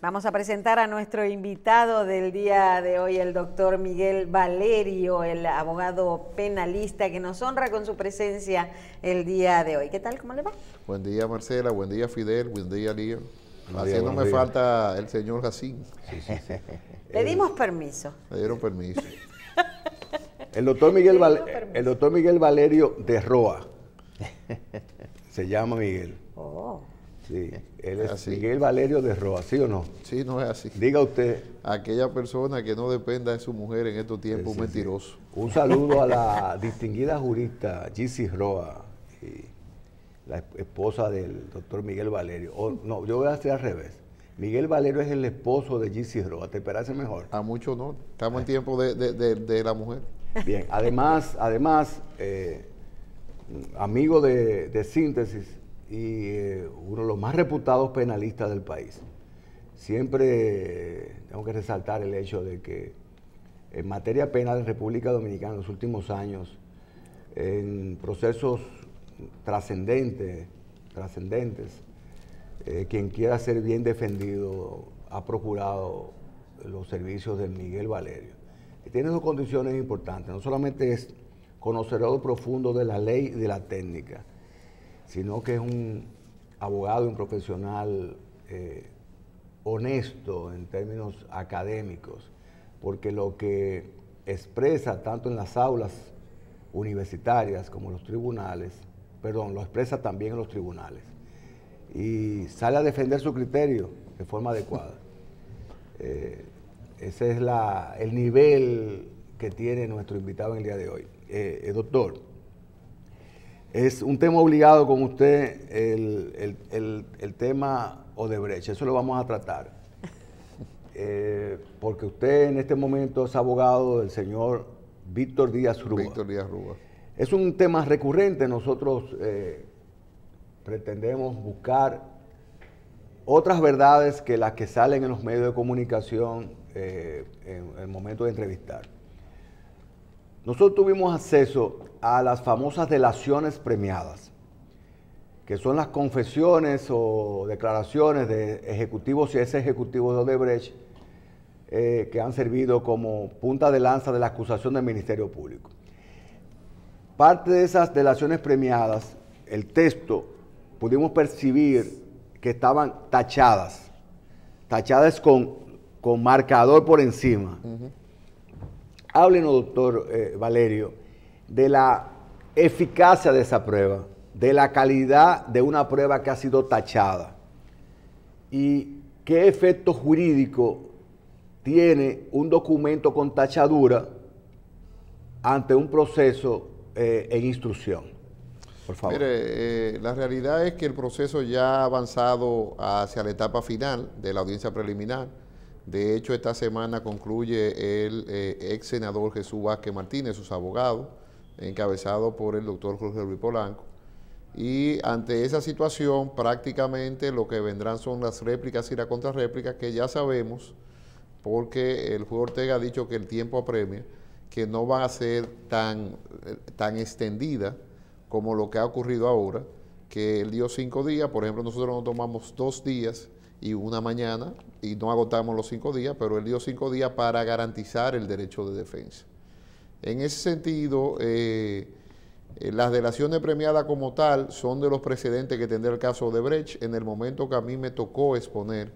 Vamos a presentar a nuestro invitado del día de hoy, el doctor Miguel Valerio, el abogado penalista que nos honra con su presencia el día de hoy. ¿Qué tal? ¿Cómo le va? Buen día, Marcela. Buen día, Fidel. Buen día, Lío. Haciéndome falta el señor Jacín. Sí. Le dimos permiso. Le dieron permiso. El doctor Miguel Valerio de Roa. Se llama Miguel. Oh. Sí, él es así. Miguel Valerio de Roa, ¿sí o no? Sí, no es así. Diga usted. Aquella persona que no dependa de su mujer en estos tiempos, sí, mentiroso. Sí. Un saludo a la distinguida jurista Gissi Roa, y la esposa del doctor Miguel Valerio. No, yo voy a hacer al revés. Miguel Valerio es el esposo de Gissi Roa. ¿Te parece mejor? A mucho no. Estamos en tiempo de la mujer. Bien, además amigo de Síntesis y uno de los más reputados penalistas del país. Siempre tengo que resaltar el hecho de que en materia penal en República Dominicana en los últimos años, en procesos trascendentes, quien quiera ser bien defendido ha procurado los servicios de Miguel Valerio. Y tiene dos condiciones importantes, no solamente es conocedor profundo de la ley y de la técnica, sino que es un abogado y un profesional honesto en términos académicos, porque lo que expresa tanto en las aulas universitarias como en los tribunales, lo expresa también en los tribunales, y sale a defender su criterio de forma adecuada. Ese es el nivel que tiene nuestro invitado en el día de hoy. Doctor, es un tema obligado con usted el tema Odebrecht, eso lo vamos a tratar. Porque usted en este momento es abogado del señor Víctor Díaz Rúa. Víctor Díaz Rúa. Es un tema recurrente, nosotros pretendemos buscar otras verdades que las que salen en los medios de comunicación en el momento de entrevistar. Nosotros tuvimos acceso a las famosas delaciones premiadas, que son las confesiones o declaraciones de ejecutivos y ex ejecutivos de Odebrecht que han servido como punta de lanza de la acusación del Ministerio Público. Parte de esas delaciones premiadas, el texto, pudimos percibir que estaban tachadas con marcador por encima. Háblenos, doctor Valerio, de la eficacia de esa prueba, de la calidad de una prueba que ha sido tachada y qué efecto jurídico tiene un documento con tachadura ante un proceso en instrucción. Por favor. Mire, la realidad es que el proceso ya ha avanzado hacia la etapa final de la audiencia preliminar. De hecho, esta semana concluye el ex senador Jesús Vázquez Martínez, sus abogados, encabezado por el doctor Jorge Luis Polanco. Y ante esa situación, prácticamente lo que vendrán son las réplicas y la contrarréplica, que ya sabemos, porque el juez Ortega ha dicho que el tiempo apremia, que no van a ser tan extendidas como lo que ha ocurrido ahora, que él dio 5 días, por ejemplo, nosotros nos tomamos 2 días y una mañana, y no agotamos los 5 días, pero él dio 5 días para garantizar el derecho de defensa. En ese sentido, las delaciones premiadas como tal son de los precedentes que tendrá el caso Odebrecht. En el momento que a mí me tocó exponer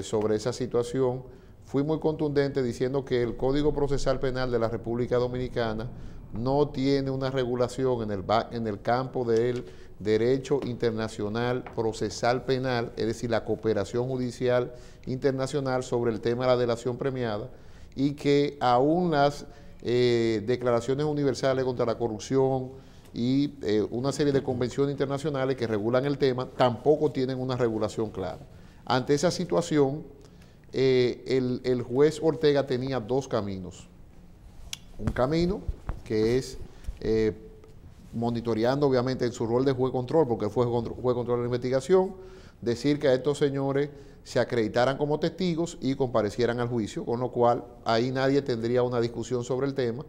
sobre esa situación, fui muy contundente diciendo que el Código Procesal Penal de la República Dominicana no tiene una regulación en el campo del derecho internacional procesal penal, es decir, la cooperación judicial internacional sobre el tema de la delación premiada, y que aún las declaraciones universales contra la corrupción y una serie de convenciones internacionales que regulan el tema tampoco tienen una regulación clara. Ante esa situación, el juez Ortega tenía 2 caminos. Un camino que es monitoreando obviamente en su rol de juez control, porque fue juez control de la investigación, decir que a estos señores se acreditaran como testigos y comparecieran al juicio, con lo cual ahí nadie tendría una discusión sobre el tema,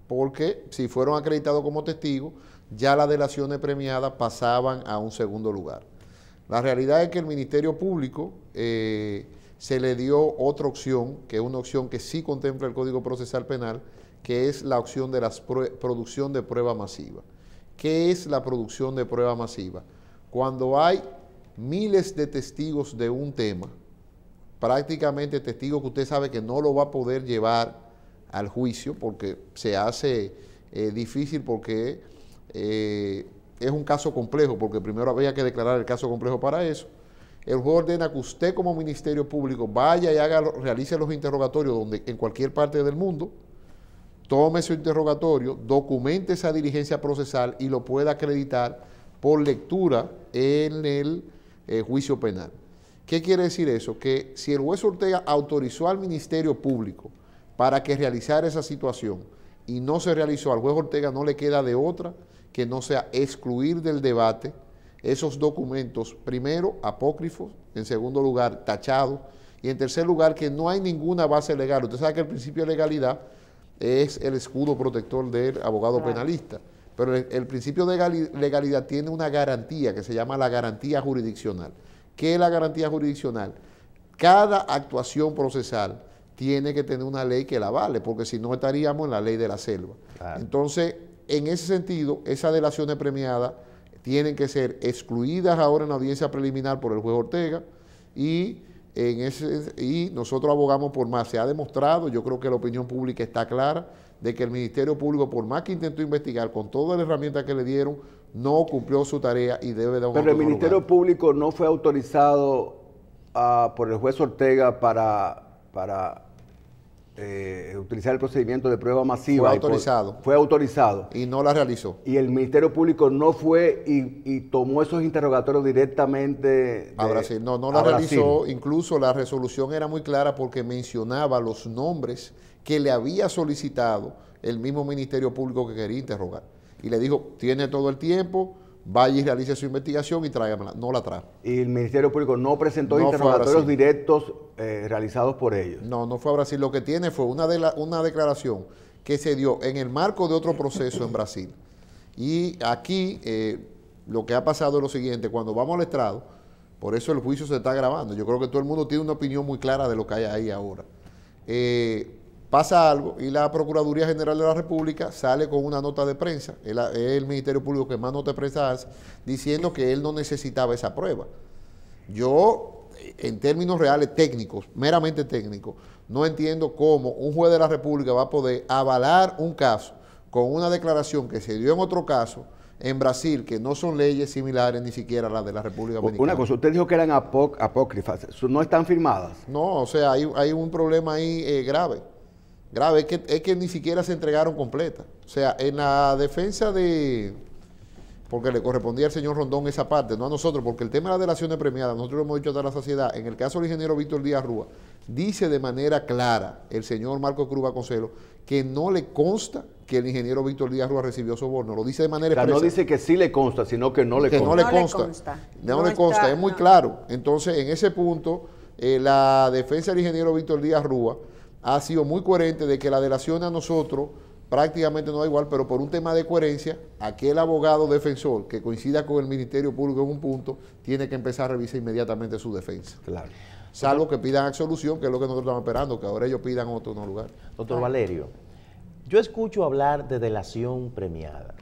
porque si fueron acreditados como testigos, ya las delaciones premiadas pasaban a un segundo lugar. La realidad es que el Ministerio Público se le dio otra opción, que es una opción que sí contempla el Código Procesal Penal, que es la opción de la producción de prueba masiva. ¿Qué es la producción de prueba masiva? Cuando hay miles de testigos de un tema, prácticamente testigos que usted sabe que no lo va a poder llevar al juicio porque se hace difícil, porque es un caso complejo, porque primero había que declarar el caso complejo para eso. El juez ordena que usted como Ministerio Público vaya y realice los interrogatorios en cualquier parte del mundo, tome su interrogatorio, documente esa diligencia procesal y lo pueda acreditar por lectura en el juicio penal. ¿Qué quiere decir eso? Que si el juez Ortega autorizó al Ministerio Público para que realizara esa situación y no se realizó, al juez Ortega no le queda de otra que no sea excluir del debate esos documentos, primero, apócrifos, en segundo lugar, tachados, y en tercer lugar, que no hay ninguna base legal. Usted sabe que el principio de legalidad es el escudo protector del abogado penalista, pero el principio de legalidad tiene una garantía que se llama la garantía jurisdiccional. ¿Qué es la garantía jurisdiccional? Cada actuación procesal tiene que tener una ley que la avale, porque si no estaríamos en la ley de la selva. Claro. Entonces, en ese sentido, esas delaciones premiadas tienen que ser excluidas ahora en la audiencia preliminar por el juez Ortega y nosotros abogamos por más. Se ha demostrado, yo creo que la opinión pública está clara, de que el Ministerio Público, por más que intentó investigar con todas las herramientas que le dieron, no cumplió su tarea y debe de un Pero el Ministerio Público no fue autorizado por el juez Ortega para utilizar el procedimiento de prueba masiva. Fue autorizado. Fue autorizado. Y no la realizó. Y el Ministerio Público no fue y tomó esos interrogatorios directamente a Brasil. No la realizó. Incluso la resolución era muy clara porque mencionaba los nombres que le había solicitado el mismo Ministerio Público que quería interrogar. Y le dijo, tiene todo el tiempo, vaya y realice su investigación y tráigamela. No la trajo. Y el Ministerio Público no presentó interrogatorios directos realizados por ellos. No fue a Brasil. Lo que tiene fue una declaración que se dio en el marco de otro proceso en Brasil. Y aquí lo que ha pasado es lo siguiente: cuando vamos al estrado, por eso el juicio se está grabando. Yo creo que todo el mundo tiene una opinión muy clara de lo que hay ahí ahora. Pasa algo y la Procuraduría General de la República sale con una nota de prensa, es el Ministerio Público que más nota de prensa hace, diciendo que él no necesitaba esa prueba. Yo, en términos reales técnicos, meramente técnicos, no entiendo cómo un juez de la República va a poder avalar un caso con una declaración que se dio en otro caso en Brasil, que no son leyes similares ni siquiera a las de la República Dominicana. Una cosa, usted dijo que eran apócrifas, ¿no están firmadas? No, o sea, hay un problema ahí grave. Grave, es que ni siquiera se entregaron completas. O sea, en la defensa porque le correspondía al señor Rondón esa parte, no a nosotros, porque el tema de las delaciones premiadas, nosotros lo hemos dicho hasta la saciedad, en el caso del ingeniero Víctor Díaz Rúa, dice de manera clara el señor Marco Cruz Vasconcelos que no le consta que el ingeniero Víctor Díaz Rúa recibió soborno, lo dice de manera expresa. No dice que sí le consta, sino que no le consta. No le consta, es muy claro. Entonces, en ese punto, la defensa del ingeniero Víctor Díaz Rúa ha sido muy coherente de que la delación a nosotros prácticamente no da igual, pero por un tema de coherencia, aquel abogado defensor que coincida con el Ministerio Público en un punto, tiene que empezar a revisar inmediatamente su defensa. Claro. Salvo que pidan absolución, que es lo que nosotros estamos esperando, que ahora ellos pidan otro lugar. Doctor Valerio, yo escucho hablar de delación premiada.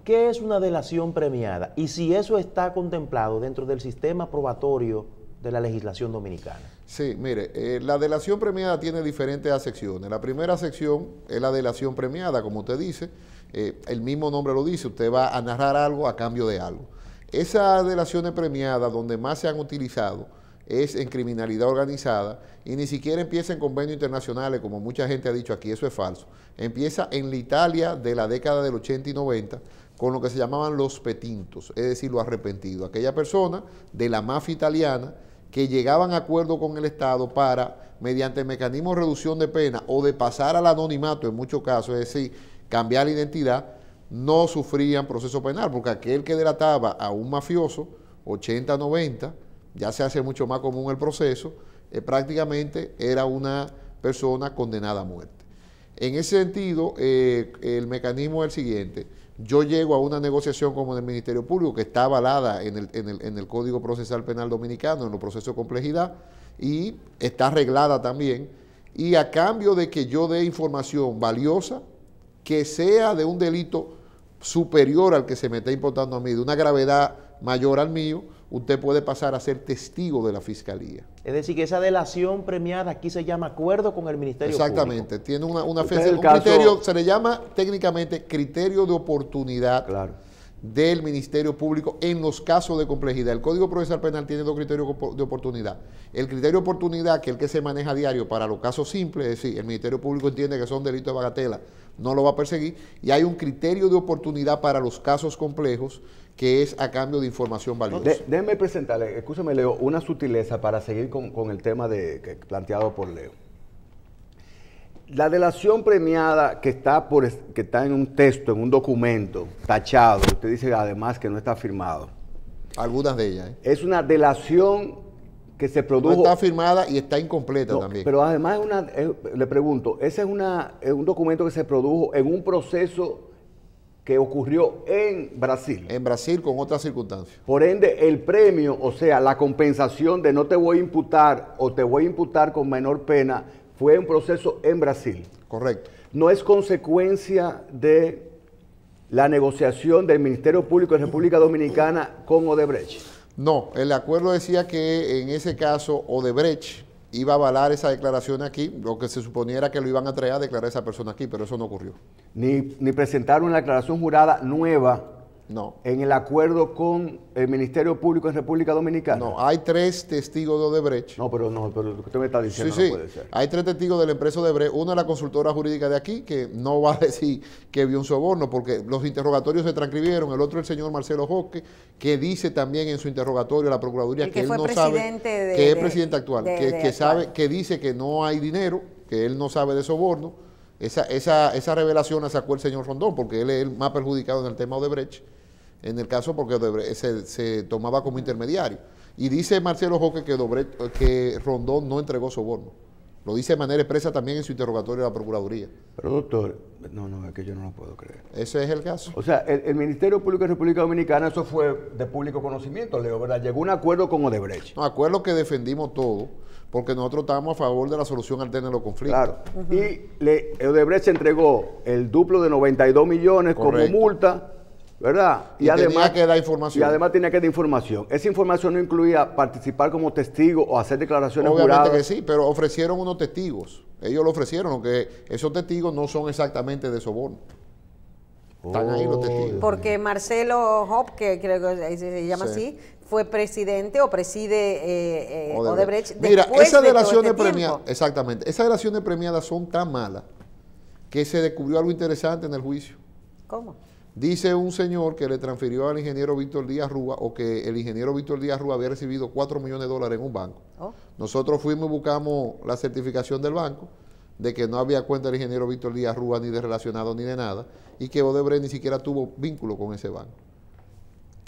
¿Qué es una delación premiada? Y si eso está contemplado dentro del sistema probatorio de la legislación dominicana. Sí, mire, la delación premiada tiene diferentes acepciones. La primera sección es la delación premiada, como usted dice, el mismo nombre lo dice, usted va a narrar algo a cambio de algo. Esas delaciones premiadas donde más se han utilizado es en criminalidad organizada y ni siquiera empieza en convenios internacionales, como mucha gente ha dicho aquí, eso es falso. Empieza en la Italia de la década del 80 y 90, con lo que se llamaban los petintos, es decir, los arrepentidos. Aquella persona de la mafia italiana que llegaban a acuerdo con el Estado para, mediante el mecanismo de reducción de pena o de pasar al anonimato en muchos casos, es decir, cambiar la identidad, no sufrían proceso penal, porque aquel que delataba a un mafioso, 80, 90, ya se hace mucho más común el proceso, prácticamente era una persona condenada a muerte. En ese sentido, el mecanismo es el siguiente: yo llego a una negociación como en el Ministerio Público, que está avalada en el Código Procesal Penal Dominicano, en los procesos de complejidad, y está arreglada también, y a cambio de que yo dé información valiosa, que sea de un delito superior al que se me está imputando a mí, de una gravedad mayor al mío, usted puede pasar a ser testigo de la Fiscalía. Es decir, que esa delación premiada aquí se llama acuerdo con el Ministerio Exactamente, Público. tiene un caso, criterio, se le llama técnicamente criterio de oportunidad Claro. del Ministerio Público en los casos de complejidad. El Código Procesal Penal tiene dos criterios de oportunidad. El criterio de oportunidad, que es el que se maneja a diario para los casos simples, es decir, el Ministerio Público entiende que son delitos de bagatela, no lo va a perseguir, y hay un criterio de oportunidad para los casos complejos, que es a cambio de información valiosa. Déjeme presentarle, escúchame Leo, una sutileza para seguir con el tema planteado por Leo. La delación premiada que está en un texto, en un documento, tachado, usted dice además que no está firmado. Algunas de ellas. Es una delación que se produjo... No está firmada y está incompleta No, también. pero además le pregunto, ese es un documento que se produjo en un proceso que ocurrió en Brasil. En Brasil con otras circunstancias. Por ende, el premio, o sea, la compensación de no te voy a imputar o te voy a imputar con menor pena, fue un proceso en Brasil. Correcto. No es consecuencia de la negociación del Ministerio Público de República Dominicana con Odebrecht. No, el acuerdo decía que en ese caso Odebrecht iba a avalar esa declaración aquí, lo que se suponía era que lo iban a traer a declarar a esa persona aquí, pero eso no ocurrió. Ni presentaron una declaración jurada nueva No. en el acuerdo con el Ministerio Público en República Dominicana. No, hay 3 testigos de Odebrecht. No, pero lo que usted me está diciendo Sí, no sí. puede ser. Hay 3 testigos de la empresa Odebrecht. Una es la consultora jurídica de aquí, que no va a decir que vio un soborno, porque los interrogatorios se transcribieron. El otro es el señor Marcelo Joque, que dice también en su interrogatorio a la Procuraduría El que que él fue no sabe, presidente que es presidente actual, que sabe, actual. que dice que no hay dinero, que él no sabe de soborno. Esa revelación la sacó el señor Rondón, porque él es el más perjudicado en el tema Odebrecht, en el caso porque se tomaba como intermediario. Y dice Marcelo Joque que Rondón no entregó soborno. Lo dice de manera expresa también en su interrogatorio de la Procuraduría. Pero doctor, no, es que yo no lo puedo creer. Ese es el caso. O sea, el Ministerio Público de República Dominicana, eso fue de público conocimiento, Leo, ¿verdad? Llegó a un acuerdo con Odebrecht. No, acuerdo que defendimos todo, porque nosotros estábamos a favor de la solución alterna de los conflictos. Claro. Y Odebrecht se entregó el duplo de 92 millones Correcto. como multa, ¿verdad? Y tenía que dar información. Y además tenía que dar información. Esa información no incluía participar como testigo o hacer declaraciones Obviamente juradas. que sí, pero ofrecieron unos testigos. Ellos lo ofrecieron, aunque esos testigos no son exactamente de soborno. Están ahí los testigos. Porque Marcelo Hop, que creo que se llama Sí. así, fue presidente o preside Odebrecht. Mira, después esas de todo delaciones este premiadas, tiempo. exactamente, esas delaciones premiadas son tan malas que se descubrió algo interesante en el juicio. ¿Cómo? Dice un señor que le transfirió al ingeniero Víctor Díaz Rúa, o que el ingeniero Víctor Díaz Rúa había recibido $4 millones en un banco. Oh. Nosotros fuimos y buscamos la certificación del banco de que no había cuenta del ingeniero Víctor Díaz Rúa ni de relacionado ni de nada, y que Odebrecht ni siquiera tuvo vínculo con ese banco.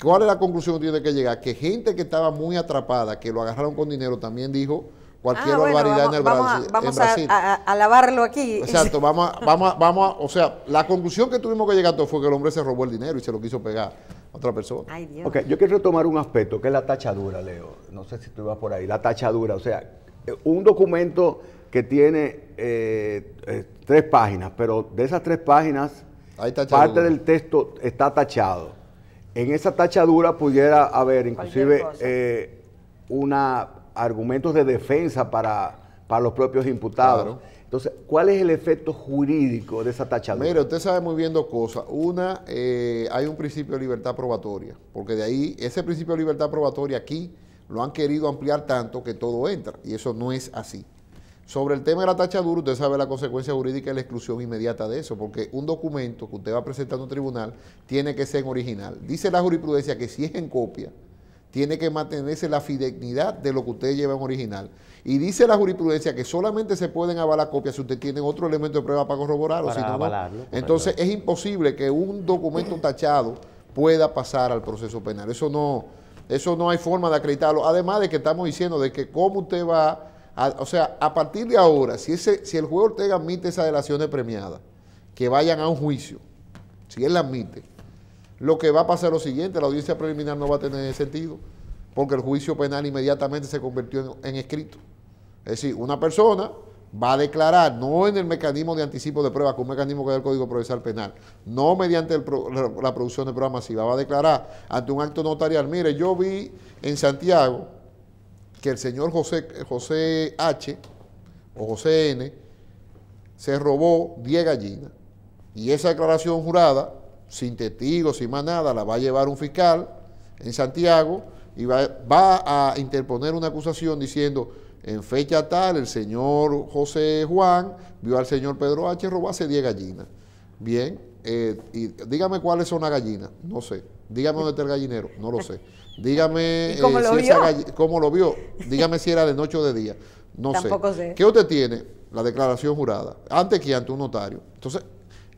¿Cuál es la conclusión que tiene que llegar? Que gente que estaba muy atrapada, que lo agarraron con dinero, también dijo cualquier barbaridad en Brasil. A lavarlo aquí. Exacto, o sea, la conclusión que tuvimos que llegar a todo fue que el hombre se robó el dinero y se lo quiso pegar a otra persona. Ay, Dios. Ok, yo quiero retomar un aspecto que es la tachadura, Leo. No sé si tú vas por ahí. La tachadura, o sea, un documento que tiene 3 páginas, pero de esas 3 páginas, Hay tachadura. parte del texto está tachado. En esa tachadura pudiera haber inclusive argumentos de defensa para los propios imputados. Claro. Entonces, ¿cuál es el efecto jurídico de esa tachadura? Mire, usted sabe muy bien 2 cosas. Una, hay un principio de libertad probatoria, porque de ahí, ese principio de libertad probatoria aquí lo han querido ampliar tanto que todo entra, y eso no es así. Sobre el tema de la tachadura, usted sabe la consecuencia jurídica y la exclusión inmediata de eso, porque un documento que usted va a presentar en un tribunal tiene que ser en original. Dice la jurisprudencia que si es en copia, tiene que mantenerse la fidelidad de lo que usted lleva en original. Y dice la jurisprudencia que solamente se pueden avalar copias si usted tiene otro elemento de prueba para corroborarlo. Para si no, avalarlo, no. Entonces es imposible que un documento tachado pueda pasar al proceso penal. Eso no hay forma de acreditarlo. Además de que estamos diciendo de que cómo usted va, o sea, a partir de ahora, si el juez Ortega admite esas delaciones premiadas, que vayan a un juicio, si él la admite, lo que va a pasar es lo siguiente: la audiencia preliminar no va a tener sentido, porque el juicio penal inmediatamente se convirtió en escrito. Es decir, una persona va a declarar, no en el mecanismo de anticipo de prueba, que es un mecanismo que da el Código Procesal Penal, no mediante la producción de prueba masiva, va a declarar ante un acto notarial, mire, yo vi en Santiago que el señor José H. o José N. se robó 10 gallinas. Y esa declaración jurada, sin testigos, sin más nada, la va a llevar un fiscal en Santiago y va a interponer una acusación diciendo, en fecha tal, el señor José Juan vio al señor Pedro H. robarse 10 gallinas. Bien, y dígame cuáles son las gallinas, no sé. Dígame dónde está el gallinero, no lo sé. Dígame ¿Y cómo lo si vio? cómo lo vio. Dígame si era de noche o de día. No Tampoco sé. ¿Qué usted tiene? La declaración jurada, antes que ante un notario. Entonces,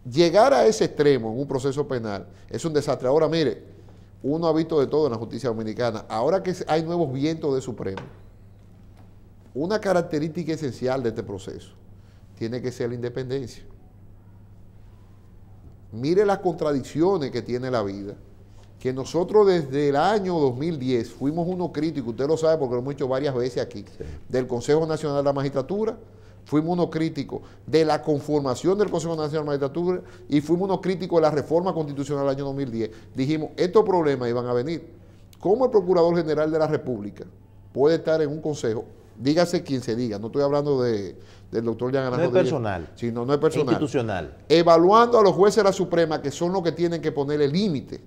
llegar a ese extremo en un proceso penal es un desastre. Ahora, mire, uno ha visto de todo en la justicia dominicana. Ahora que hay nuevos vientos de Supremo, una característica esencial de este proceso tiene que ser la independencia. Mire las contradicciones que tiene la vida, que nosotros desde el año 2010 fuimos unos críticos, usted lo sabe porque lo hemos dicho varias veces aquí, sí, del Consejo Nacional de la Magistratura, fuimos unos críticos de la conformación del Consejo Nacional de la Magistratura y fuimos unos críticos de la reforma constitucional del año 2010. Dijimos, estos problemas iban a venir. ¿Cómo el Procurador General de la República puede estar en un consejo? Dígase quien se diga, no estoy hablando del doctor Jean Alain Rodríguez. No es personal. Sí, no es personal. Institucional. Evaluando a los jueces de la Suprema, que son los que tienen que ponerle límite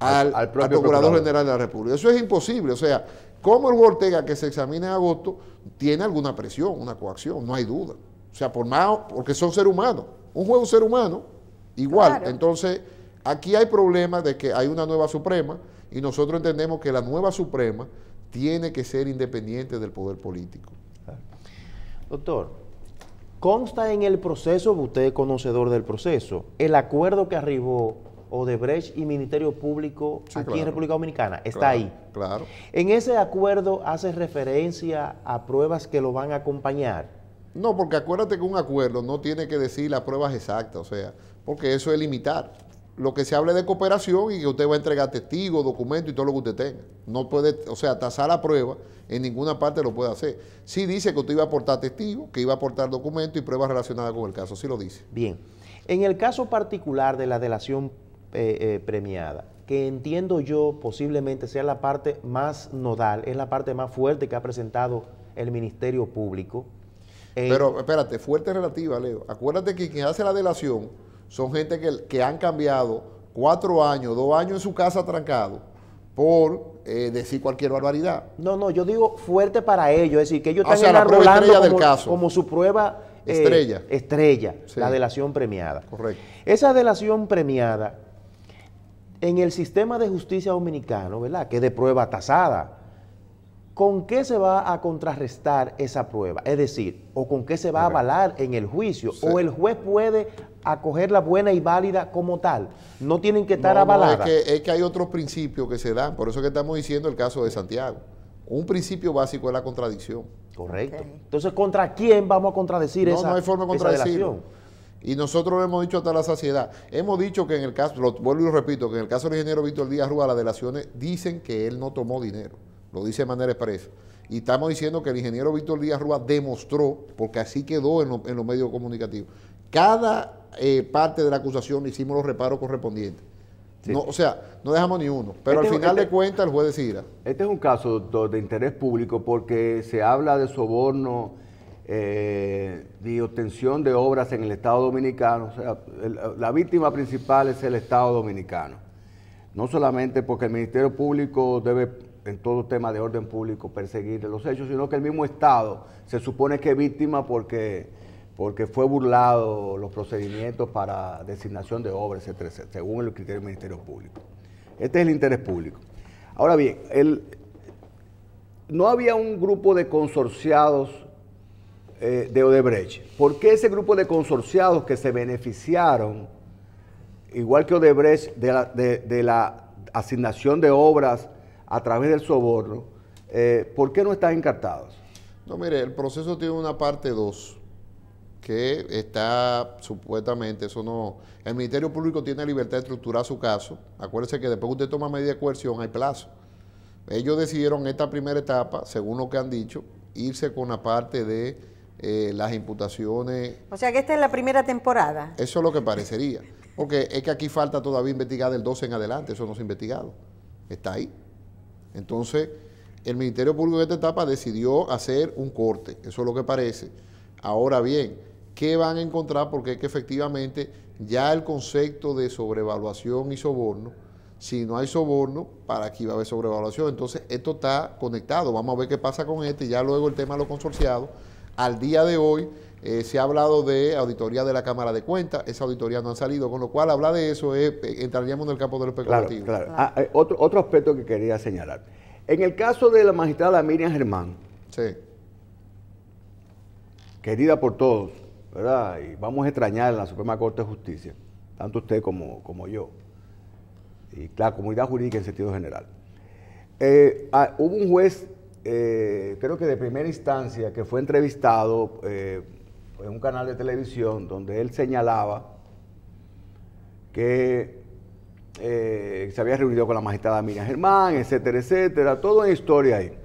al Procurador General de la República. Eso es imposible. O sea, como el Ortega que se examina en agosto tiene alguna presión, una coacción, no hay duda. O sea, por más, porque son seres humanos. Un juez es un ser humano, igual. Claro. Entonces, aquí hay problemas de que hay una nueva Suprema y nosotros entendemos que la nueva Suprema tiene que ser independiente del poder político. Doctor, consta en el proceso, usted es conocedor del proceso, el acuerdo que arribó Odebrecht y Ministerio Público aquí en República Dominicana, está ahí. Claro. ¿En ese acuerdo hace referencia a pruebas que lo van a acompañar? No, porque acuérdate que un acuerdo no tiene que decir las pruebas exactas, o sea, porque eso es limitar. Lo que se hable de cooperación y que usted va a entregar testigos, documentos y todo lo que usted tenga. No puede, o sea, tasar la prueba, en ninguna parte lo puede hacer. Sí dice que usted iba a aportar testigos, que iba a aportar documentos y pruebas relacionadas con el caso, sí lo dice. Bien. En el caso particular de la delación premiada, que entiendo yo posiblemente sea la parte más nodal, es la parte más fuerte que ha presentado el Ministerio Público. Pero espérate, fuerte relativa, Leo. Acuérdate que quien hace la delación son gente que han cambiado 4 años, 2 años en su casa trancado por decir cualquier barbaridad. No, yo digo fuerte para ellos, es decir, que ellos están enarbolando como su prueba estrella, sí, la delación premiada. Correcto. Esa delación premiada, en el sistema de justicia dominicano, ¿verdad?, que es de prueba tasada, ¿con qué se va a contrarrestar esa prueba? Es decir, ¿o con qué se va a avalar en el juicio? Sí. ¿O el juez puede acogerla buena y válida como tal? No tienen que estar avaladas. No, es que hay otros principios que se dan, por eso que estamos diciendo el caso de Santiago. Un principio básico es la contradicción. Correcto. Okay. Entonces, ¿contra quién vamos a contradecir esa delación? No hay forma de contradecirlo. Y nosotros lo hemos dicho hasta la saciedad. Hemos dicho que en el caso, vuelvo y lo repito, que en el caso del ingeniero Víctor Díaz Rúa, las delaciones dicen que él no tomó dinero. Lo dice de manera expresa. Y estamos diciendo que el ingeniero Víctor Díaz Rúa demostró, porque así quedó en los medios comunicativos, cada parte de la acusación le hicimos los reparos correspondientes. Sí. No, o sea, no dejamos ni uno. Pero al final de cuentas el juez decida. Este es un caso, doctor, de interés público porque se habla de soborno, de obtención de obras en el Estado Dominicano. O sea, la víctima principal es el Estado Dominicano. No solamente porque el Ministerio Público debe, en todo tema de orden público, perseguir los hechos, sino que el mismo Estado se supone que es víctima porque fue burlado los procedimientos para designación de obras, etcétera, según el criterio del Ministerio Público. Este es el interés público. Ahora bien, no había un grupo de consorciados de Odebrecht. ¿Por qué ese grupo de consorciados que se beneficiaron, igual que Odebrecht, de la asignación de obras a través del soborno, por qué no están encartados? No, mire, el proceso tiene una parte 2, que está supuestamente, eso no, el Ministerio Público tiene libertad de estructurar su caso. Acuérdese que después que usted toma medida de coerción hay plazo. Ellos decidieron esta primera etapa, según lo que han dicho, irse con la parte de las imputaciones. O sea que esta es la primera temporada. Eso es lo que parecería. Porque es que aquí falta todavía investigar del 12 en adelante, eso no se ha investigado. Está ahí. Entonces, el Ministerio Público en esta etapa decidió hacer un corte, eso es lo que parece. Ahora bien, ¿qué van a encontrar? Porque es que efectivamente ya el concepto de sobrevaluación y soborno, si no hay soborno, para aquí va a haber sobrevaluación. Entonces, esto está conectado. Vamos a ver qué pasa con este y ya luego el tema de los consorciados. Al día de hoy se ha hablado de auditoría de la Cámara de Cuentas, esa auditoría no ha salido, con lo cual hablar de eso entraríamos en el campo del especulativo. Claro. Otro aspecto que quería señalar. En el caso de la magistrada Miriam Germán, Sí. querida por todos, ¿verdad? Y vamos a extrañar en la Suprema Corte de Justicia, tanto usted como yo, y la comunidad jurídica en sentido general. Hubo un juez, creo que de primera instancia, que fue entrevistado en un canal de televisión donde él señalaba que se había reunido con la magistrada Miriam Germán, etcétera, etcétera, toda una historia ahí.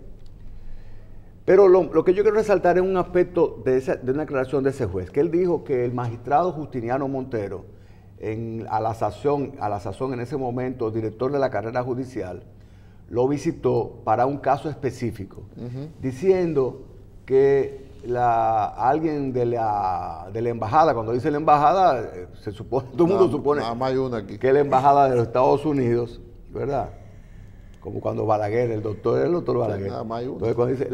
Pero lo que yo quiero resaltar es un aspecto de una aclaración de ese juez, que él dijo que el magistrado Justiniano Montero, a la sazón en ese momento, director de la carrera judicial, lo visitó para un caso específico, diciendo que alguien de la embajada, cuando dice la embajada, se supone, todo el mundo supone que es la embajada de los Estados Unidos, ¿verdad? Como cuando Balaguer, el doctor Balaguer. Entonces, cuando dice,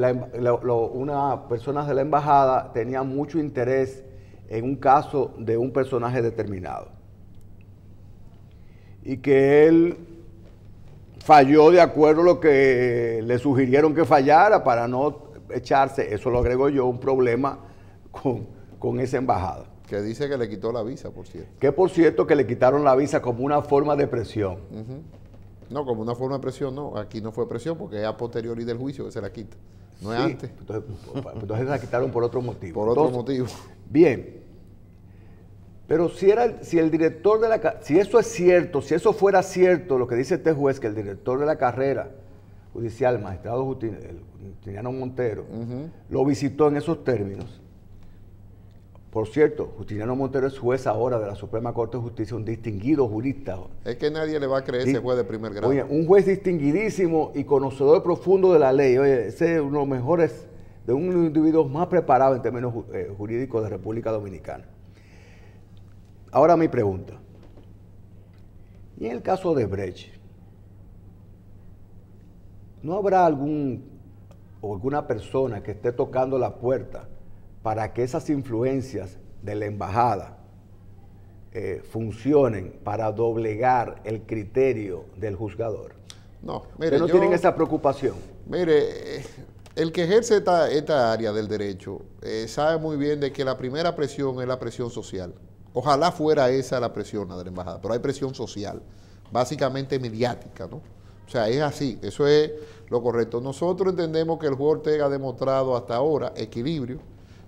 unas personas de la embajada tenían mucho interés en un caso de un personaje determinado. Y que él falló de acuerdo a lo que le sugirieron que fallara para no echarse, eso lo agrego yo, un problema con esa embajada. Que dice que le quitó la visa, por cierto. Que por cierto que le quitaron la visa como una forma de presión. No, como una forma de presión, no. Aquí no fue presión porque es a posteriori del juicio que se la quita. No es antes. Entonces la quitaron por otro motivo. Por otro motivo. Bien. Pero si el director de si eso es cierto, si eso fuera cierto, lo que dice este juez, que el director de la carrera judicial, el magistrado Justiniano Montero, lo visitó en esos términos. Por cierto, Justiniano Montero es juez ahora de la Suprema Corte de Justicia, un distinguido jurista. Es que nadie le va a creer ese juez de primer grado. Oye, un juez distinguidísimo y conocedor profundo de la ley. Oye, ese es uno de los mejores, de uno de los individuos más preparados en términos jurídicos de República Dominicana. Ahora mi pregunta. Y en el caso de Brecht, ¿no habrá alguna persona que esté tocando la puerta para que esas influencias de la embajada funcionen para doblegar el criterio del juzgador? No, mire, ¿No tienen esa preocupación? Mire, el que ejerce esta área del derecho sabe muy bien de que la primera presión es la presión social. Ojalá fuera esa la presión de la embajada, pero hay presión social, básicamente mediática, ¿no? O sea, es así, eso es lo correcto. Nosotros entendemos que el juez Ortega ha demostrado hasta ahora equilibrio.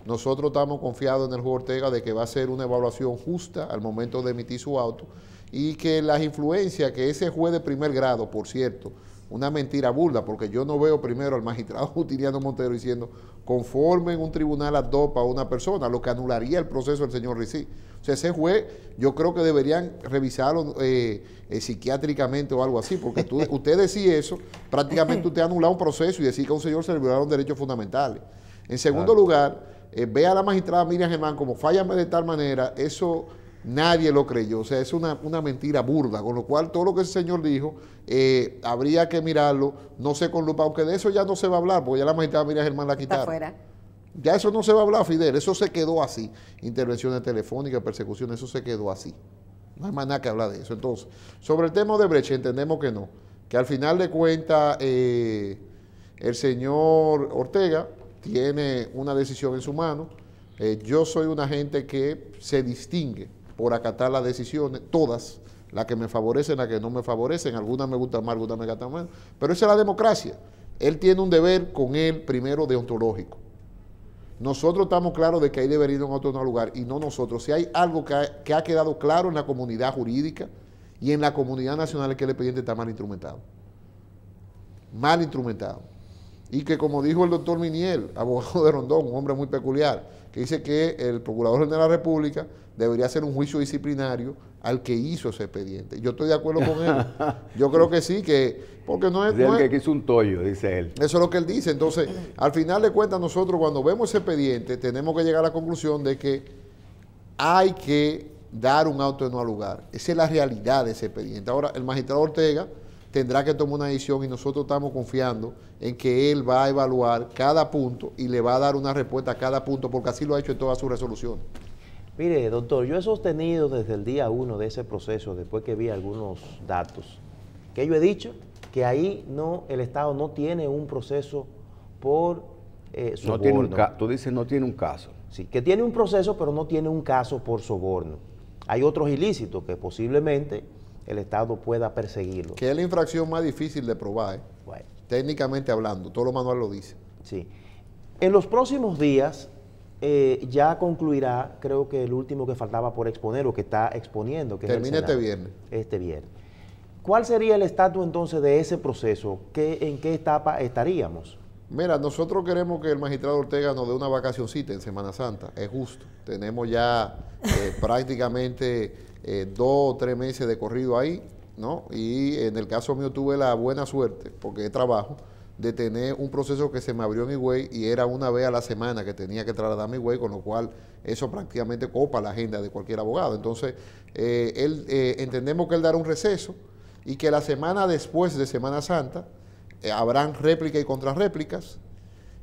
Nosotros estamos confiados en el juez Ortega de que va a ser una evaluación justa al momento de emitir su auto y que las influencias que ese juez de primer grado, por cierto, una mentira burda, porque yo no veo primero al magistrado Justiniano Montero diciendo conformen un tribunal ad hoc a una persona, lo que anularía el proceso del señor Ricí. O sea, ese juez yo creo que deberían revisarlo psiquiátricamente o algo así, porque usted decir eso, prácticamente usted anula un proceso y decir que a un señor se le violaron derechos fundamentales. En segundo lugar, ve a la magistrada Miriam Germán como fállame de tal manera, eso nadie lo creyó, o sea, es una mentira burda, con lo cual todo lo que ese señor dijo, habría que mirarlo, no sé con lupa, aunque de eso ya no se va a hablar, porque ya la magistrada Miriam Germán la quitaron. Está fuera. Ya eso no se va a hablar, Fidel, eso se quedó así. Intervenciones telefónicas, persecuciones, eso se quedó así. No hay más nada que hablar de eso. Entonces, sobre el tema de Brecht, entendemos que no, que al final de cuentas el señor Ortega tiene una decisión en su mano. Yo soy una gente que se distingue por acatar las decisiones, todas, las que me favorecen, las que no me favorecen, algunas me gustan más, algunas me gustan más, pero esa es la democracia. Él tiene un deber con él, primero, deontológico. Nosotros estamos claros de que ahí debería ir a otro lugar, y no nosotros. Si hay algo que ha quedado claro en la comunidad jurídica y en la comunidad nacional es que el expediente está mal instrumentado. Mal instrumentado. y que, como dijo el doctor Miniel, abogado de Rondón, un hombre muy peculiar, que dice que el Procurador General de la República debería hacer un juicio disciplinario al que hizo ese expediente. Yo estoy de acuerdo con él. Yo creo que sí, porque no es... Es el que hizo un tollo, dice él. Eso es lo que él dice. Entonces, al final de cuentas, nosotros cuando vemos ese expediente, tenemos que llegar a la conclusión de que hay que dar un auto de no lugar. Esa es la realidad de ese expediente. Ahora, el magistrado Ortega tendrá que tomar una decisión y nosotros estamos confiando en que él va a evaluar cada punto y le va a dar una respuesta a cada punto, porque así lo ha hecho en todas sus resoluciones. Mire, doctor, yo he sostenido desde el día 1 de ese proceso, después que vi algunos datos, que yo he dicho que ahí el Estado no tiene un proceso por soborno. Tú dices no tiene un caso. Sí, que tiene un proceso, pero no tiene un caso por soborno. Hay otros ilícitos que posiblemente el Estado pueda perseguirlo. Que es la infracción más difícil de probar, Bueno. técnicamente hablando, todos los manuales lo dicen. Sí. En los próximos días ya concluirá, creo que el último que faltaba por exponer o que está exponiendo, que termina es el Senado, este viernes. Este viernes. ¿Cuál sería el estatus entonces de ese proceso? ¿En qué etapa estaríamos? Mira, nosotros queremos que el magistrado Ortega nos dé una vacacioncita en Semana Santa, es justo. Tenemos ya prácticamente 2 o 3 meses de corrido ahí, ¿no? Y en el caso mío tuve la buena suerte, porque es trabajo, de tener un proceso que se me abrió en Higüey y era una vez a la semana que tenía que trasladarme a Higüey, con lo cual eso prácticamente copa la agenda de cualquier abogado. Entonces, entendemos que él dará un receso y que la semana después de Semana Santa habrán réplicas y contrarréplicas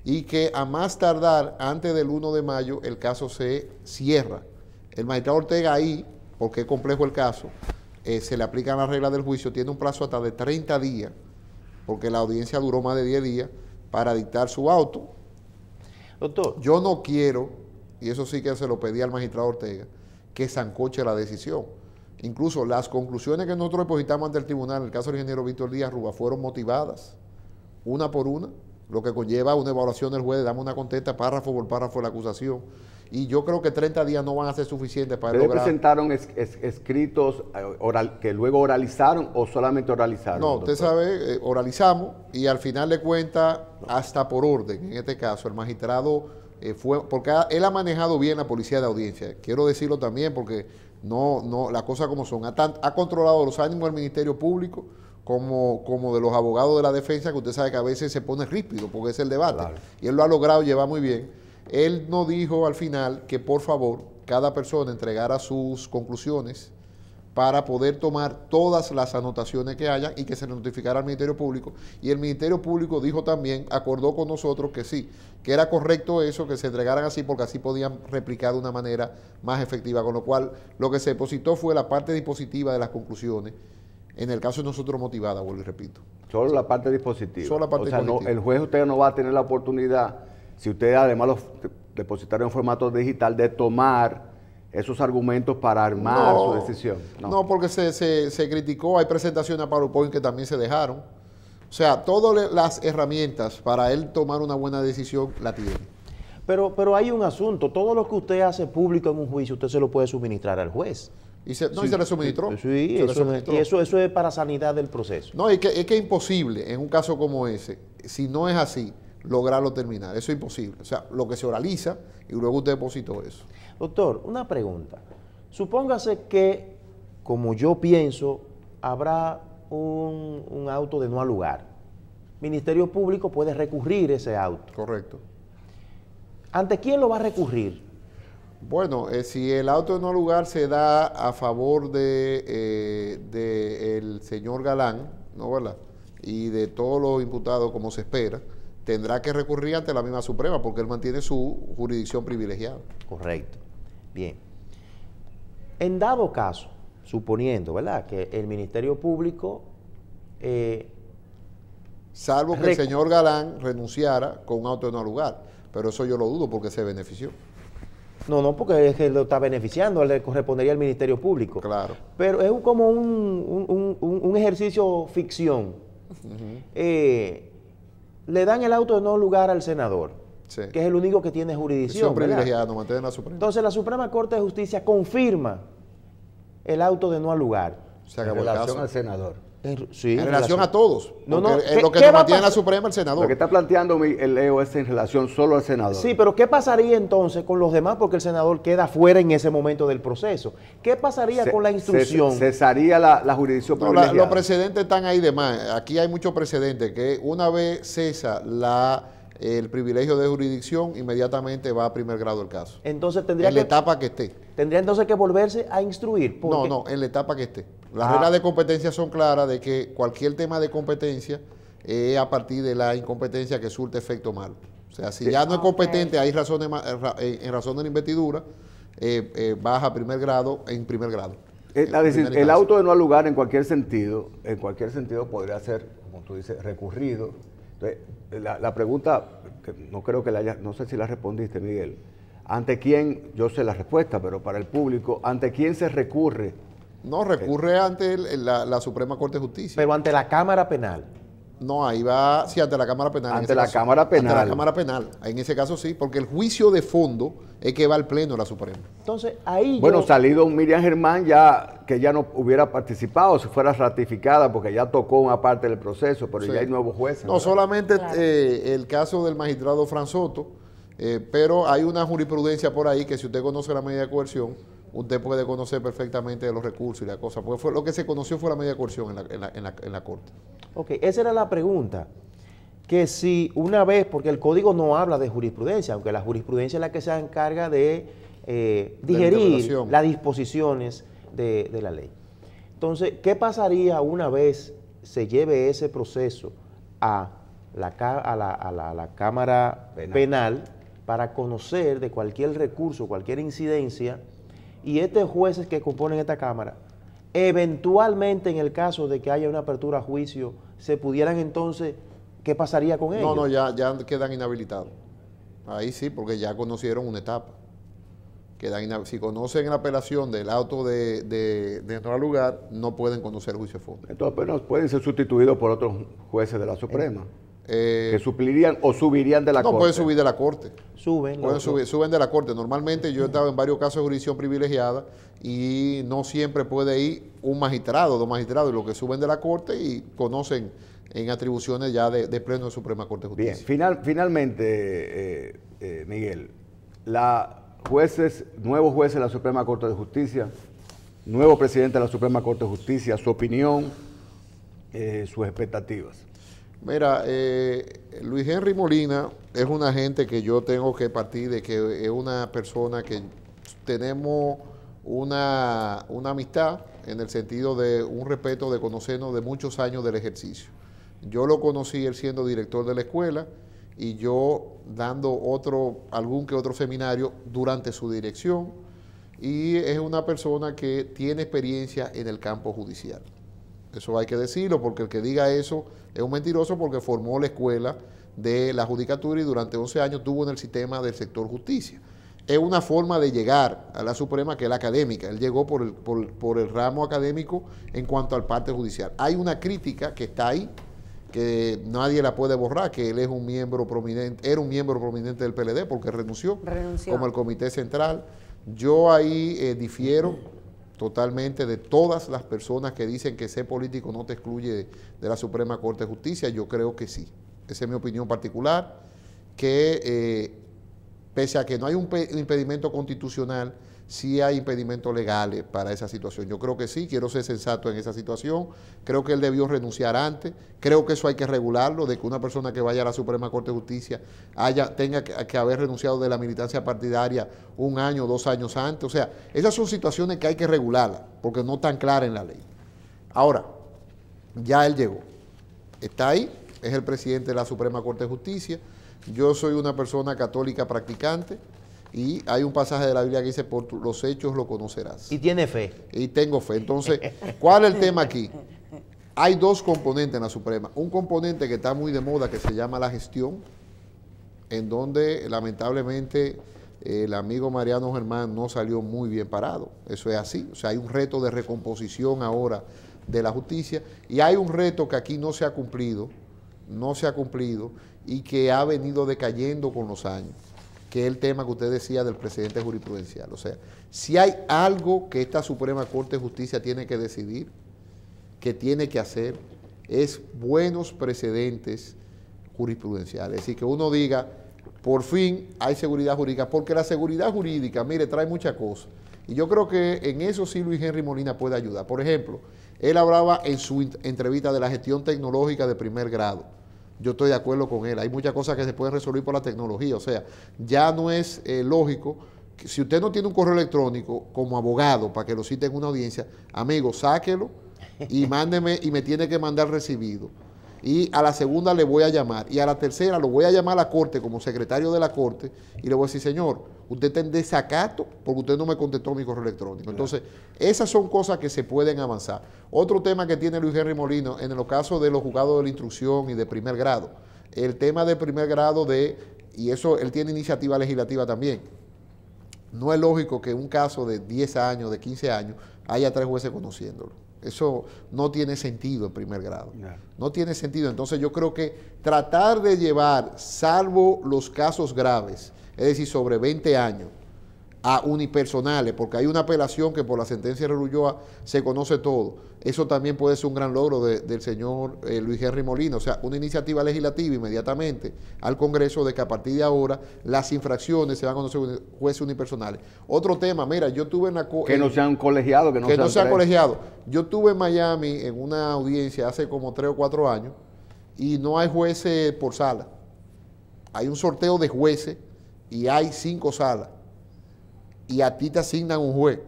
y que a más tardar antes del 1 de mayo el caso se cierra. El magistrado Ortega ahí, porque es complejo el caso, se le aplican las reglas del juicio, tiene un plazo hasta de 30 días, porque la audiencia duró más de 10 días para dictar su auto. Doctor. Yo no quiero, y eso sí que se lo pedí al magistrado Ortega, que sancoche la decisión. Incluso las conclusiones que nosotros depositamos ante el tribunal, en el caso del ingeniero Víctor Díaz Rúa, fueron motivadas, una por una, lo que conlleva una evaluación del juez, damos una contesta párrafo por párrafo de la acusación. Y yo creo que 30 días no van a ser suficientes para ¿Ustedes lograr... presentaron escritos que luego oralizaron o solamente oralizaron? No, usted sabe, oralizamos y al final de cuentas, hasta por orden, en este caso, el magistrado porque él ha manejado bien la policía de audiencia. Quiero decirlo también porque las cosas como son. Ha controlado los ánimos del Ministerio Público como de los abogados de la defensa, que usted sabe que a veces se pone ríspido porque es el debate. Claro. Y él lo ha logrado llevar muy bien. Él nos dijo al final que por favor cada persona entregara sus conclusiones para poder tomar todas las anotaciones que hayan y que se le notificara al Ministerio Público. Y el Ministerio Público dijo también, acordó con nosotros que sí, que era correcto eso, que se entregaran así porque así podían replicar de una manera más efectiva. Con lo cual, lo que se depositó fue la parte dispositiva de las conclusiones. En el caso de nosotros motivada, vuelvo y repito. Solo la parte dispositiva. Solo la parte dispositiva. No, el juez usted no va a tener la oportunidad, si usted además los depositaron en formato digital, de tomar esos argumentos para armar su decisión. No, porque se criticó, hay presentaciones a PowerPoint que también se dejaron. O sea, todas las herramientas para él tomar una buena decisión la tiene. Pero hay un asunto, todo lo que usted hace público en un juicio, usted se lo puede suministrar al juez. Y se le suministró. Sí, eso es para sanidad del proceso. No, es que es imposible en un caso como ese, si no es así, lograrlo terminar. Eso es imposible. O sea, lo que se oraliza y luego usted depositó eso. Doctor, una pregunta. Supóngase que, como yo pienso, habrá un auto de no al lugar. Ministerio Público puede recurrir ese auto. Correcto. ¿Ante quién lo va a recurrir? Bueno, si el auto de no al lugar se da a favor de el señor Galán, ¿no, verdad? Y de todos los imputados como se espera, tendrá que recurrir ante la misma Suprema porque él mantiene su jurisdicción privilegiada. Correcto. Bien. En dado caso, suponiendo, ¿verdad?, que el Ministerio Público... salvo que el señor Galán renunciara con un auto de no al lugar, pero eso yo lo dudo porque se benefició. No, porque es que lo está beneficiando, le correspondería al Ministerio Público. Claro. Pero es como un ejercicio ficción. Le dan el auto de no lugar al senador, sí, que es el único que tiene jurisdicción. Privilegiada, no mantiene la Suprema. Entonces la Suprema Corte de Justicia confirma el auto de no al lugar. Se acabó el caso al senador. Sí, en relación a todos. No, Porque no, es lo que ¿qué nos va a mantiene en la pasar? Suprema el senador. Lo que está planteando el Leo es en relación solo al senador. Sí, pero ¿qué pasaría entonces con los demás? Porque el senador queda fuera en ese momento del proceso. ¿Qué pasaría con la instrucción? Cesaría la jurisdicción No, privilegiada. los precedentes están ahí de más. Aquí hay muchos precedentes que una vez cesa el privilegio de jurisdicción, inmediatamente va a primer grado el caso. Entonces En la etapa que esté. tendría entonces que volverse a instruir. No, no, en la etapa que esté. Las reglas de competencia son claras de que cualquier tema de competencia es a partir de la incompetencia que surte efecto malo. O sea, si ya no es competente, hay razones en razón de la investidura, baja a primer grado en primer grado. El auto de no al lugar en cualquier sentido podría ser, como tú dices, recurrido. Entonces, la pregunta, que no creo que no sé si la respondiste, Miguel, ¿ante quién? Yo sé la respuesta, pero para el público, ¿ante quién se recurre? No, recurre ante la Suprema Corte de Justicia. Pero ante la Cámara Penal. No, ahí va, sí, ante la Cámara Penal. Ante la Cámara Penal. Ante la Cámara Penal. En ese caso sí, porque el juicio de fondo es que va al Pleno de la Suprema. Entonces, ahí Bueno, salido Miriam Germán que ya no hubiera participado, si fuera ratificada, porque ya tocó una parte del proceso, pero Sí. ya hay nuevos jueces. No, ¿verdad? solamente Claro. El caso del magistrado Fran Soto, pero hay una jurisprudencia por ahí que si usted conoce la medida de coerción, usted puede conocer perfectamente de los recursos y la cosa. Porque lo que se conoció fue la medida de coerción en la Corte. Ok, esa era la pregunta. Que si una vez, porque el código no habla de jurisprudencia, aunque la jurisprudencia es la que se encarga de digerir interpretación. las disposiciones de la ley. Entonces, ¿qué pasaría una vez se lleve ese proceso a la Cámara Penal para conocer de cualquier recurso, cualquier incidencia, y estos jueces que componen esta Cámara, eventualmente en el caso de que haya una apertura a juicio, se pudieran entonces, ¿qué pasaría con ellos? No, ya quedan inhabilitados. Ahí sí, porque ya conocieron una etapa. Si conocen la apelación del auto de no al lugar, no pueden conocer juicio de fondo. Entonces, bueno, pueden ser sustituidos por otros jueces de la Suprema, que suplirían o subirían de la No, Corte. pueden subir de la Corte. Suben. Suben de la Corte. Normalmente yo he estado en varios casos de jurisdicción privilegiada y no siempre puede ir un magistrado, dos magistrados, y los que suben de la Corte y conocen en atribuciones ya de Pleno de Suprema Corte de Bien, Justicia. finalmente, Miguel, nuevos jueces de la Suprema Corte de Justicia, nuevo presidente de la Suprema Corte de Justicia, su opinión, sus expectativas. Mira, Luis Henry Molina es una gente que yo tengo que partir de que es una persona que tenemos una amistad en el sentido de un respeto de conocernos de muchos años del ejercicio. Yo lo conocí él siendo director de la escuela y yo dando algún que otro seminario durante su dirección, y es una persona que tiene experiencia en el campo judicial. Eso hay que decirlo, porque el que diga eso es un mentiroso, porque formó la escuela de la judicatura y durante 11 años estuvo en el sistema del sector justicia. Es una forma de llegar a la Suprema que es la académica. Él llegó por el ramo académico en cuanto al parte judicial. Hay una crítica que está ahí, que nadie la puede borrar, que él es un miembro prominente, era un miembro prominente del PLD porque renunció. Como el Comité Central. Yo ahí difiero totalmente de todas las personas que dicen que ser político no te excluye de la Suprema Corte de Justicia. Yo creo que sí. Esa es mi opinión particular, que pese a que no hay un impedimento constitucional, sí hay impedimentos legales para esa situación. Yo creo que sí, quiero ser sensato en esa situación. Creo que él debió renunciar antes. Creo que eso hay que regularlo, de que una persona que vaya a la Suprema Corte de Justicia tenga que haber renunciado de la militancia partidaria 1 año, 2 años antes. O sea, esas son situaciones que hay que regularlas, porque no están claras en la ley. Ahora, ya él llegó. Está ahí, es el presidente de la Suprema Corte de Justicia. Yo soy una persona católica practicante y hay un pasaje de la Biblia que dice, por los hechos lo conocerás. Y tiene fe. Y tengo fe. Entonces, ¿cuál es el tema aquí? Hay 2 componentes en la Suprema. Un componente que está muy de moda, que se llama la gestión, en donde lamentablemente el amigo Mariano Germán no salió muy bien parado. Eso es así. O sea, hay un reto de recomposición ahora de la justicia, y hay un reto que aquí no se ha cumplido y que ha venido decayendo con los años, que es el tema que usted decía del precedente jurisprudencial. O sea, si hay algo que esta Suprema Corte de Justicia tiene que decidir, que tiene que hacer es buenos precedentes jurisprudenciales. Es decir, que uno diga, por fin hay seguridad jurídica, porque la seguridad jurídica, mire, trae muchas cosas. Y yo creo que en eso sí Luis Henry Molina puede ayudar. Por ejemplo, él hablaba en su entrevista de la gestión tecnológica de primer grado. Yo estoy de acuerdo con él. Hay muchas cosas que se pueden resolver por la tecnología. O sea, ya no es lógico que si usted no tiene un correo electrónico como abogado para que lo cite en una audiencia, amigo, sáquelo y mándeme y me tiene que mandar recibido. Y a la segunda le voy a llamar. Y a la tercera lo voy a llamar a la corte como secretario de la corte y le voy a decir, señor, usted está en desacato porque usted no me contestó mi correo electrónico. Entonces, esas son cosas que se pueden avanzar. Otro tema que tiene Luis Henry Molina en los casos de los juzgados de la instrucción y de primer grado. El tema de primer grado y eso él tiene iniciativa legislativa también. No es lógico que en un caso de 10 años, de 15 años, haya 3 jueces conociéndolo. Eso no tiene sentido en primer grado. No tiene sentido. Entonces yo creo que tratar de llevar, salvo los casos graves, es decir, sobre 20 años, a unipersonales, porque hay una apelación que por la sentencia de Ulloa se conoce todo. Eso también puede ser un gran logro del señor Luis Henry Molina. O sea, una iniciativa legislativa inmediatamente al Congreso de que a partir de ahora las infracciones se van a conocer jueces unipersonales. Otro tema, mira, yo tuve en la... Que no sean colegiados, que no sean colegiados. Yo tuve en Miami en una audiencia hace como 3 o 4 años y no hay jueces por sala. Hay un sorteo de jueces y hay 5 salas. Y a ti te asignan un juez.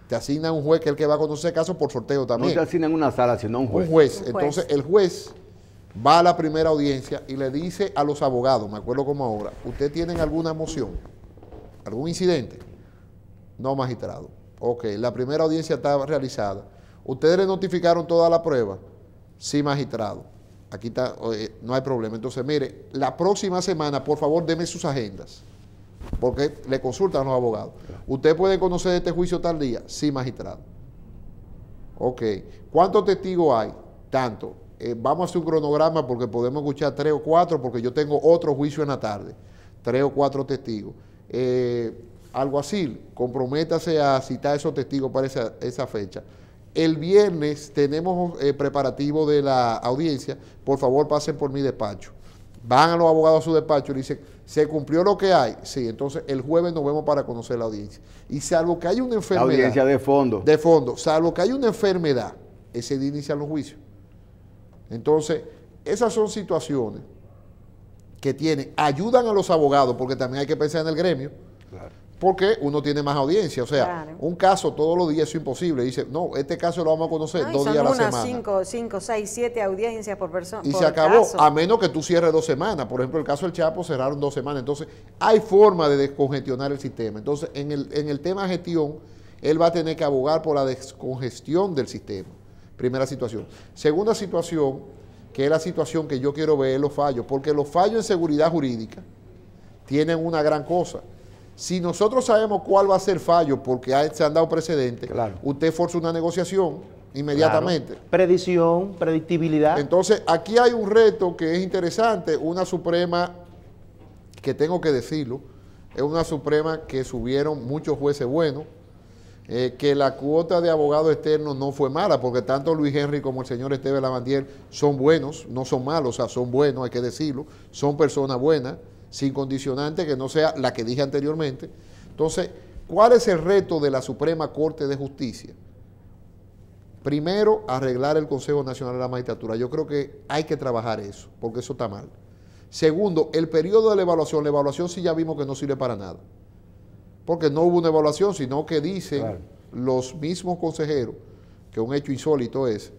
Te asignan un juez que es el que va a conocer casos por sorteo también. No te asignan una sala, sino un juez. Un juez. Entonces, el juez va a la primera audiencia y le dice a los abogados, me acuerdo como ahora, ¿ustedes tienen alguna moción? ¿Algún incidente? No, magistrado. Ok, la primera audiencia está realizada. ¿Ustedes le notificaron toda la prueba? Sí, magistrado. Aquí está, no hay problema. Entonces, mire, la próxima semana, por favor, deme sus agendas. Porque le consultan a los abogados. ¿Usted puede conocer este juicio tal día? Sí, magistrado. Ok. ¿Cuántos testigos hay? Tanto. Vamos a hacer un cronograma porque podemos escuchar 3 o 4 porque yo tengo otro juicio en la tarde. 3 o 4 testigos. Alguacil, comprométase a citar esos testigos para esa fecha. El viernes tenemos preparativo de la audiencia. Por favor, pasen por mi despacho. Van a los abogados a su despacho y le dicen, ¿se cumplió lo que hay? Sí, entonces el jueves nos vemos para conocer la audiencia. Y salvo que haya una enfermedad. La audiencia de fondo. De fondo. Salvo que haya una enfermedad, ese día inician los juicios. Entonces, esas son situaciones que ayudan a los abogados, porque también hay que pensar en el gremio. Claro. Porque uno tiene más audiencia. O sea, claro, un caso todos los días es imposible. Dice, no, este caso lo vamos a conocer 2 días a la semana. 5, 6, 7 audiencias por persona. Y se acabó, caso. A menos que tú cierres 2 semanas. Por ejemplo, el caso del Chapo cerraron 2 semanas. Entonces, hay forma de descongestionar el sistema. Entonces, en el tema gestión, él va a tener que abogar por la descongestión del sistema. Primera situación. Segunda situación, que es la situación que yo quiero ver, es los fallos. Porque los fallos en seguridad jurídica tienen una gran cosa. Si nosotros sabemos cuál va a ser fallo, porque se han dado precedentes, claro, usted forza una negociación inmediatamente. Claro. Predicción, predictibilidad. Entonces, aquí hay un reto que es interesante, una Suprema, que tengo que decirlo, es una Suprema que subieron muchos jueces buenos, que la cuota de abogados externos no fue mala, porque tanto Luis Henry como el señor Esteban Lavandier son buenos, no son malos, o sea, son buenos, hay que decirlo, son personas buenas, sin condicionante que no sea la que dije anteriormente. Entonces, ¿cuál es el reto de la Suprema Corte de Justicia? Primero, arreglar el Consejo Nacional de la Magistratura. Yo creo que hay que trabajar eso, porque eso está mal. Segundo, el periodo de la evaluación sí ya vimos que no sirve para nada, porque no hubo una evaluación, sino que dicen, claro, los mismos consejeros, que un hecho insólito es,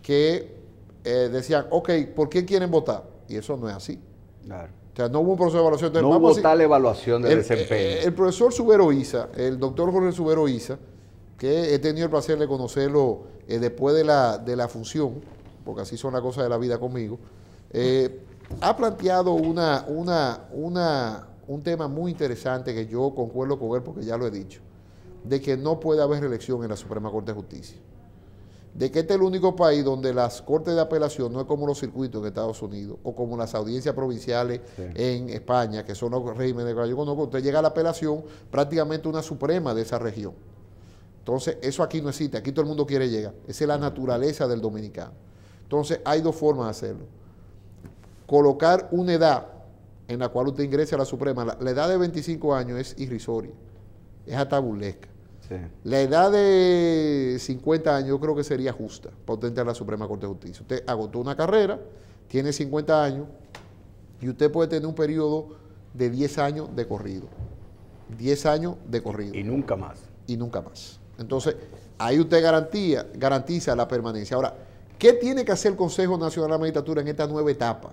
que decían, ok, ¿por qué quieren votar? Y eso no es así. Claro. O sea, no hubo un proceso de evaluación. Entonces, no hubo tal evaluación de desempeño. El profesor Subero Isa, el doctor Jorge Subero Isa, que he tenido el placer de conocerlo después de la función, porque así son las cosas de la vida conmigo, ha planteado un tema muy interesante que yo concuerdo con él porque ya lo he dicho, de que no puede haber reelección en la Suprema Corte de Justicia. De que este es el único país donde las cortes de apelación no es como los circuitos en Estados Unidos o como las audiencias provinciales, sí, en España, que son los regímenes que yo conozco. Usted llega a la apelación prácticamente una suprema de esa región. Entonces, eso aquí no existe, aquí todo el mundo quiere llegar. Esa es la naturaleza del dominicano. Entonces, hay dos formas de hacerlo. Colocar una edad en la cual usted ingrese a la Suprema. La edad de 25 años es irrisoria, es hasta burlesca. Sí. La edad de 50 años yo creo que sería justa para usted entrar a la Suprema Corte de Justicia. Usted agotó una carrera, tiene 50 años y usted puede tener un periodo de 10 años de corrido. 10 años de corrido. Y nunca más. Y nunca más. Entonces, ahí usted garantiza la permanencia. Ahora, ¿qué tiene que hacer el Consejo Nacional de la Magistratura en esta nueva etapa?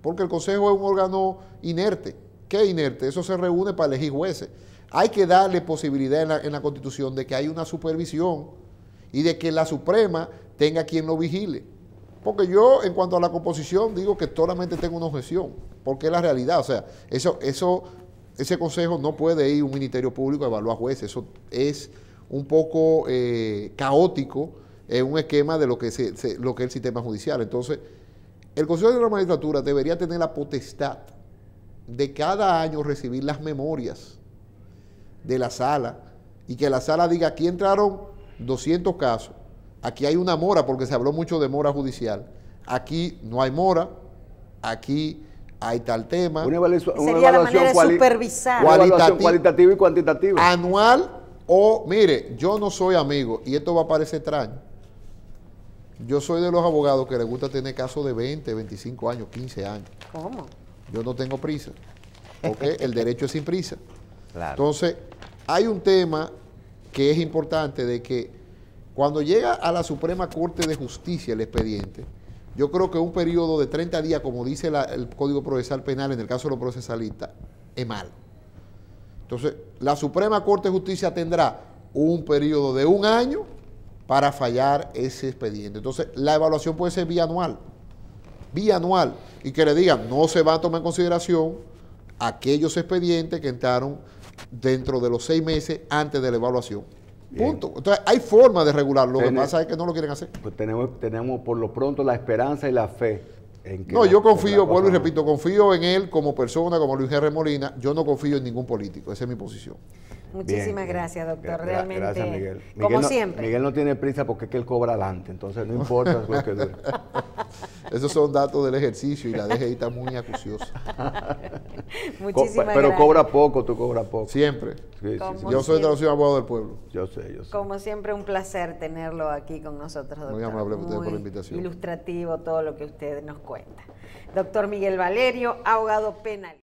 Porque el Consejo es un órgano inerte. ¿Qué es inerte? Eso se reúne para elegir jueces. Hay que darle posibilidad en la Constitución de que haya una supervisión y de que la Suprema tenga quien lo vigile. Porque yo, en cuanto a la composición, digo que solamente tengo una objeción, porque es la realidad. O sea, ese Consejo no puede ir un Ministerio Público a evaluar jueces. Eso es un poco caótico en un esquema de lo que es el sistema judicial. Entonces, el Consejo de la Magistratura debería tener la potestad de cada año recibir las memorias de la sala y que la sala diga, aquí entraron 200 casos, aquí hay una mora, porque se habló mucho de mora judicial, aquí no hay mora, aquí hay tal tema. Una evaluación la manera de supervisar. Una evaluación cualitativa y cuantitativa. Anual o, mire, yo no soy amigo, y esto va a parecer extraño, yo soy de los abogados que les gusta tener casos de 20, 25 años, 15 años. ¿Cómo? Yo no tengo prisa, porque el derecho es sin prisa. Claro. Entonces, hay un tema que es importante de que cuando llega a la Suprema Corte de Justicia el expediente, yo creo que un periodo de 30 días, como dice el Código Procesal Penal en el caso de los procesalistas, es mal. Entonces, la Suprema Corte de Justicia tendrá un periodo de un año para fallar ese expediente. Entonces, la evaluación puede ser bianual, y que le digan, no se va a tomar en consideración aquellos expedientes que entraron dentro de los 6 meses antes de la evaluación. Bien. Punto. Entonces, hay forma de regularlo. Lo que pasa es que no lo quieren hacer. Pues tenemos por lo pronto la esperanza y la fe en que... No, yo confío, vuelvo y repito, confío en él como persona, como Luis R. Molina. Yo no confío en ningún político. Esa es mi posición. Muchísimas gracias, doctor. Realmente, gracias, Miguel. como siempre. Miguel no tiene prisa porque es que él cobra adelante, entonces no importa lo que dure. Esos son datos del ejercicio y la DGI está muy acuciosa. Muchísimas Pero gracias. cobra poco, tú cobras poco. Siempre. Sí, Como Yo soy de siempre. la ciudad abogado del pueblo. Yo sé. Como siempre, un placer tenerlo aquí con nosotros, doctor. Muy amable por Muy la invitación. ilustrativo todo lo que usted nos cuenta. Doctor Miguel Valerio, abogado penal.